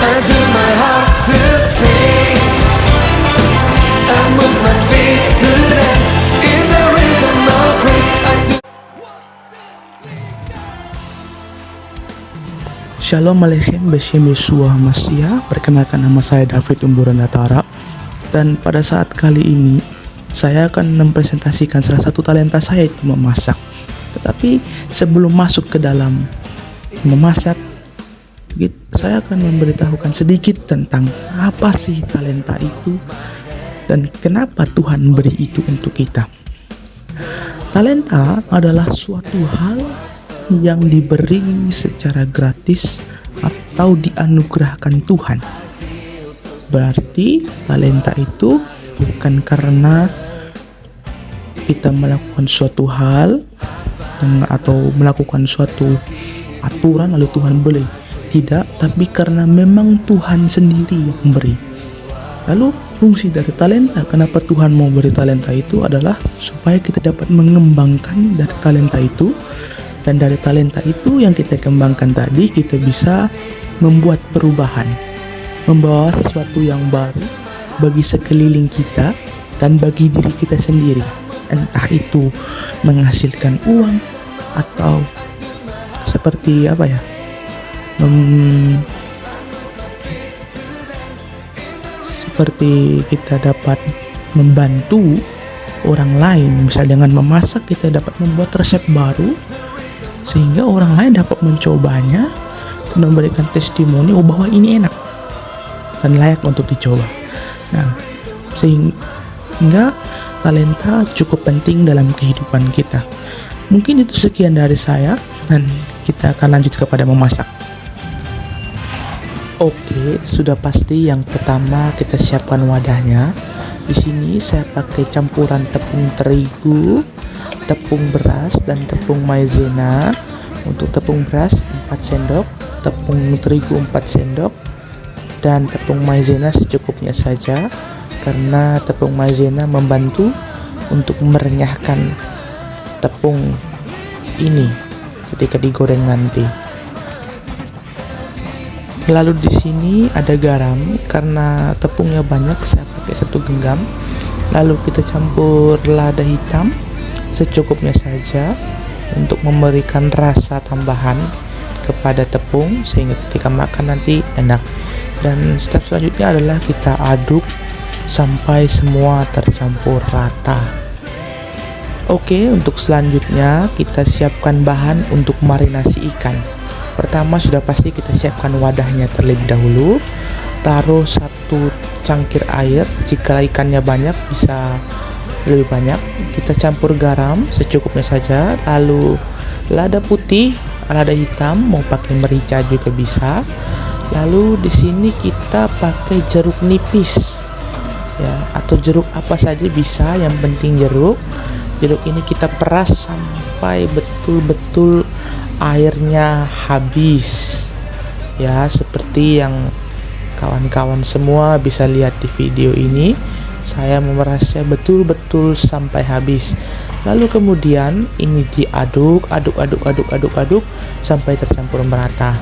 I do my heart to sing, I move my feet to dance in the rhythm of praise. I do. Shalom Aleichem Beshem Yeshua Mashiach. Perkenalkan, nama saya David Umburanatara. Dan pada saat kali ini saya akan mempresentasikan salah satu talenta saya, itu memasak. Tetapi sebelum masuk ke dalam memasak, saya akan memberitahukan sedikit tentang apa sih talenta itu dan kenapa Tuhan beri itu untuk kita. Talenta adalah suatu hal yang diberi secara gratis atau dianugerahkan Tuhan. Berarti talenta itu bukan karena kita melakukan suatu hal atau melakukan suatu aturan lalu Tuhan beri. Tidak, tapi karena memang Tuhan sendiri yang memberi. Lalu fungsi dari talenta, kenapa Tuhan mau beri talenta itu adalah supaya kita dapat mengembangkan dari talenta itu. Dan dari talenta itu yang kita kembangkan tadi, kita bisa membuat perubahan, membawa sesuatu yang baru bagi sekeliling kita dan bagi diri kita sendiri. Entah itu menghasilkan uang atau seperti apa ya, seperti kita dapat membantu orang lain. Misal dengan memasak kita dapat membuat resep baru sehingga orang lain dapat mencobanya dan memberikan testimoni bahwa ini enak dan layak untuk dicoba. Nah, sehingga talenta cukup penting dalam kehidupan kita. Mungkin itu sekian dari saya dan kita akan lanjut kepada memasak. Oke, sudah pasti yang pertama kita siapkan wadahnya. Di sini saya pakai campuran tepung terigu, tepung beras dan tepung maizena. Untuk tepung beras 4 sendok, tepung terigu 4 sendok, dan tepung maizena secukupnya saja karena tepung maizena membantu untuk merenyahkan tepung ini ketika digoreng nanti. Lalu di sini ada garam, karena tepungnya banyak saya pakai 1 genggam. Lalu kita campur lada hitam secukupnya saja untuk memberikan rasa tambahan kepada tepung sehingga ketika makan nanti enak. Dan step selanjutnya adalah kita aduk sampai semua tercampur rata. Oke, untuk selanjutnya kita siapkan bahan untuk marinasi ikan. Pertama sudah pasti kita siapkan wadahnya terlebih dahulu. Taruh 1 cangkir air, jika ikannya banyak bisa lebih banyak. Kita campur garam secukupnya saja, lalu lada putih, lada hitam, mau pakai merica juga bisa. Lalu di sini kita pakai jeruk nipis ya, atau jeruk apa saja bisa, yang penting jeruk. Jeruk ini kita peras sampai betul-betul airnya habis ya, seperti yang kawan-kawan semua bisa lihat di video ini. Saya memerasnya betul-betul sampai habis. Lalu kemudian ini diaduk, aduk sampai tercampur merata.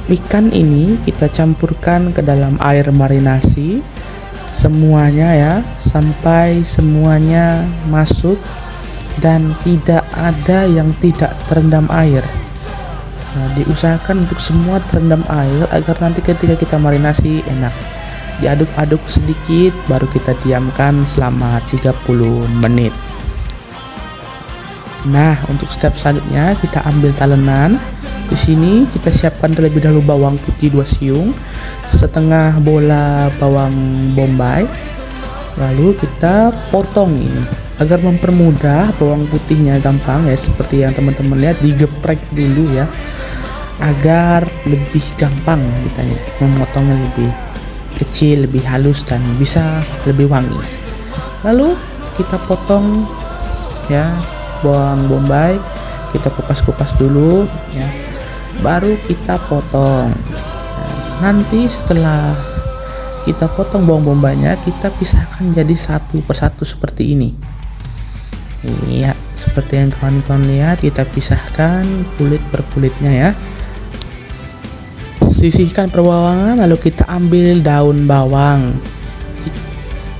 Ikan ini kita campurkan ke dalam air marinasi semuanya ya, sampai semuanya masuk dan tidak ada yang tidak terendam air. Nah, diusahakan untuk semua terendam air agar nanti ketika kita marinasi enak. Diaduk-aduk sedikit baru kita diamkan selama 30 menit. Nah, untuk step selanjutnya kita ambil talenan. Di sini kita siapkan terlebih dahulu bawang putih 2 siung, setengah bola bawang bombay. Lalu kita potong ini agar mempermudah bawang putihnya gampang ya, seperti yang teman-teman lihat, digeprek dulu ya agar lebih gampang kita memotongnya lebih kecil, lebih halus dan bisa lebih wangi. Lalu kita potong ya bawang bombay, kita kupas-kupas dulu ya, baru kita potong. Nah, nanti setelah kita potong bawang bombaynya, kita pisahkan jadi satu persatu seperti ini. Ini ya, seperti yang kawan-kawan lihat, kita pisahkan kulit per kulitnya ya. sisihkan perbawangan, lalu kita ambil daun bawang.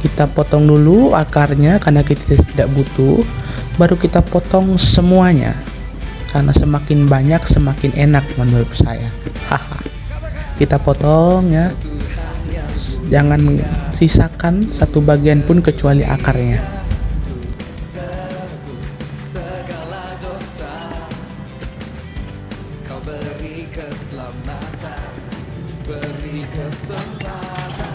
Kita potong dulu akarnya karena kita tidak butuh, baru kita potong semuanya. Karena semakin banyak semakin enak menurut saya. Haha. Kita potong ya. Jangan sisakan satu bagian pun kecuali akarnya. Segala dosa Kau beri keselamatan, beri kesempatan.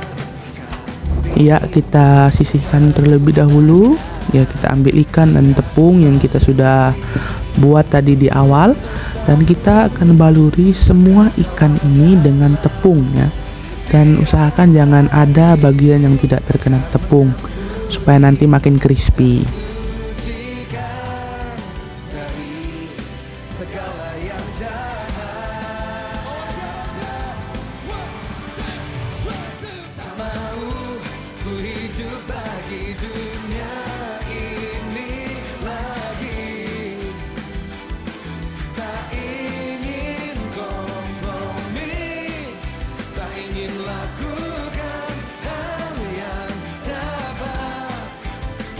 Ya, kita sisihkan terlebih dahulu. Ya, kita ambil ikan dan tepung yang kita sudah buat tadi di awal, dan kita akan baluri semua ikan ini dengan tepung ya. Dan usahakan jangan ada bagian yang tidak terkena tepung supaya nanti makin crispy. Jika dari segala yang jahat, tak mau ku hidup bagi dunia ini lagi. Tak ingin kompromi, tak ingin lakukan hal yang dapat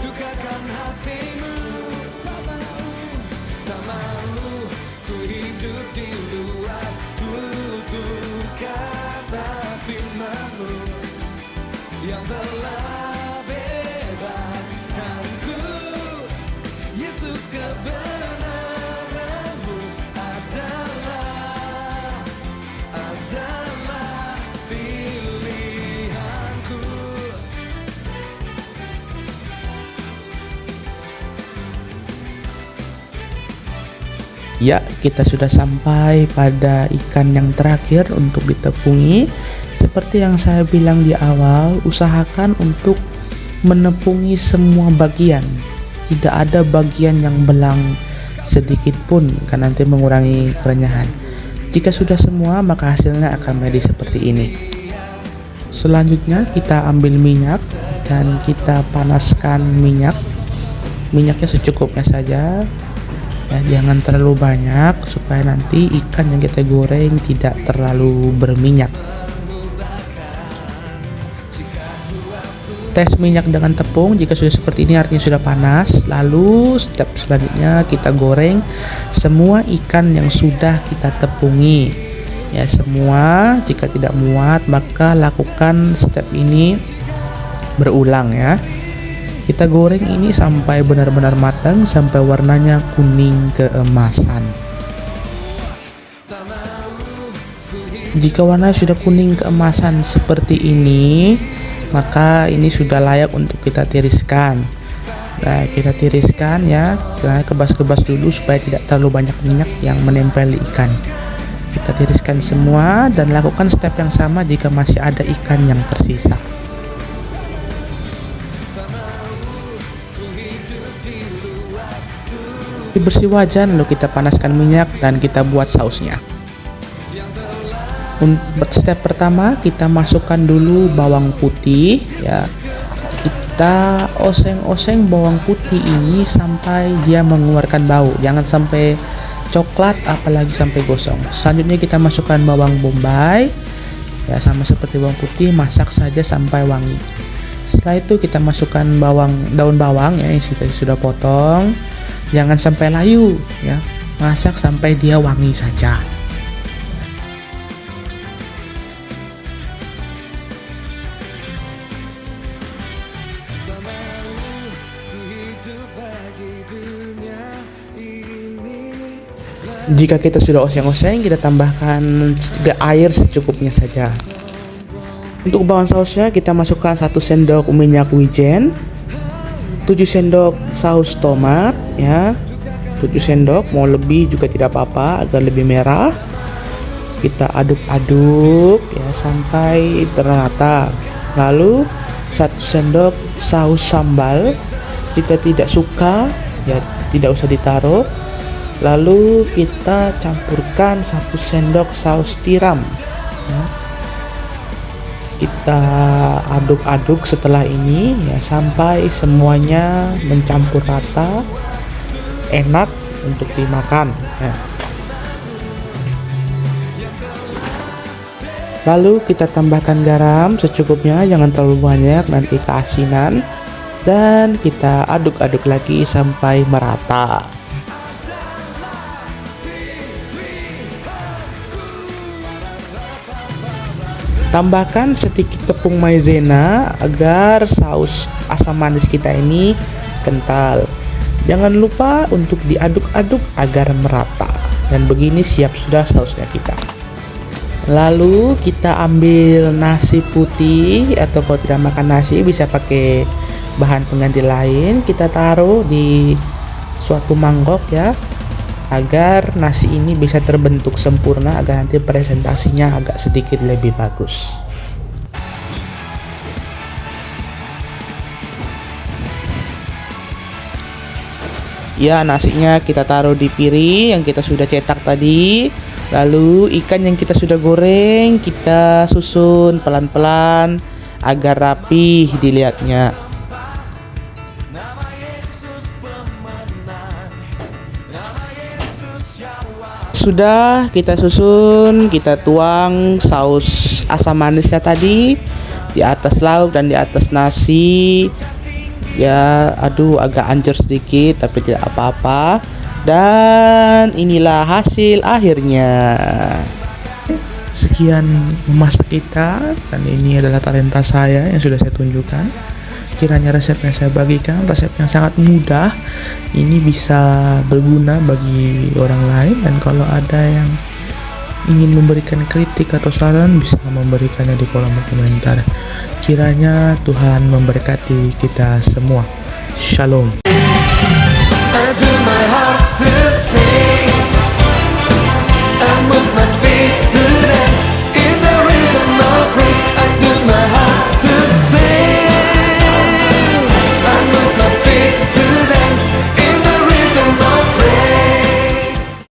dukakan hatimu. Tak mau ku hidup di luar tutur kata firman-Mu yang telah bebaskanku. Yesus, kebenaran-Mu adalah pilihanku. Ya, kita sudah sampai pada ikan yang terakhir untuk ditepungi. Seperti yang saya bilang di awal, usahakan untuk menepungi semua bagian. Tidak ada bagian yang belang sedikit pun, karena nanti mengurangi kerenyahan. Jika sudah semua, maka hasilnya akan menjadi seperti ini. Selanjutnya kita ambil minyak dan kita panaskan minyak. Minyaknya secukupnya saja. Ya, jangan terlalu banyak supaya nanti ikan yang kita goreng tidak terlalu berminyak. Tes minyak dengan tepung, jika sudah seperti ini artinya sudah panas. Lalu step selanjutnya kita goreng semua ikan yang sudah kita tepungi. Ya, semua. Jika tidak muat maka lakukan step ini berulang ya. Kita goreng ini sampai benar-benar matang, sampai warnanya kuning keemasan. Jika warna sudah kuning keemasan seperti ini, maka ini sudah layak untuk kita tiriskan. Nah, kita tiriskan ya, kita kebas-kebas dulu supaya tidak terlalu banyak minyak yang menempel di ikan. Kita tiriskan semua dan lakukan step yang sama jika masih ada ikan yang tersisa. Bersih wajan, lalu kita panaskan minyak dan kita buat sausnya. Untuk step pertama kita masukkan dulu bawang putih ya. Kita oseng-oseng bawang putih ini sampai dia mengeluarkan bau, jangan sampai coklat apalagi sampai gosong. Selanjutnya kita masukkan bawang bombay ya, sama seperti bawang putih, masak saja sampai wangi. Setelah itu kita masukkan daun bawang ya yang sudah potong. Jangan sampai layu ya, masak sampai dia wangi saja. Jika kita sudah oseng-oseng, kita tambahkan air secukupnya saja. Untuk bahan sausnya kita masukkan 1 sendok minyak wijen, 7 sendok saus tomat ya, 7 sendok, mau lebih juga tidak apa-apa agar lebih merah. Kita aduk-aduk ya sampai terata. Lalu 1 sendok saus sambal, jika tidak suka ya tidak usah ditaruh. Lalu kita campurkan 1 sendok saus tiram ya. Kita aduk-aduk setelah ini ya sampai semuanya mencampur rata, enak untuk dimakan ya. Lalu kita tambahkan garam secukupnya, jangan terlalu banyak, nanti keasinan. Dan kita aduk-aduk lagi sampai merata. Tambahkan sedikit tepung maizena agar saus asam manis kita ini kental. Jangan lupa untuk diaduk-aduk agar merata. Dan begini siap sudah sausnya kita. Lalu kita ambil nasi putih, atau kalau tidak makan nasi bisa pakai bahan pengganti lain. Kita taruh di suatu mangkok ya, agar nasi ini bisa terbentuk sempurna, agar nanti presentasinya agak sedikit lebih bagus. Ya, nasinya kita taruh di piring yang kita sudah cetak tadi. Lalu ikan yang kita sudah goreng kita susun pelan-pelan agar rapih dilihatnya. Sudah kita susun, kita tuang saus asam manisnya tadi di atas lauk dan di atas nasi. Ya, aduh agak hancur sedikit tapi tidak apa-apa. Dan inilah hasil akhirnya. Sekian memasak kita, dan ini adalah talenta saya yang sudah saya tunjukkan. Kiranya resep yang saya bagikan resep yang sangat mudah, ini bisa berguna bagi orang lain. Dan kalau ada yang ingin memberikan kritik atau saran, bisa memberikannya di kolom komentar. Kiranya Tuhan memberkati kita semua. Shalom. I do my heart to sing.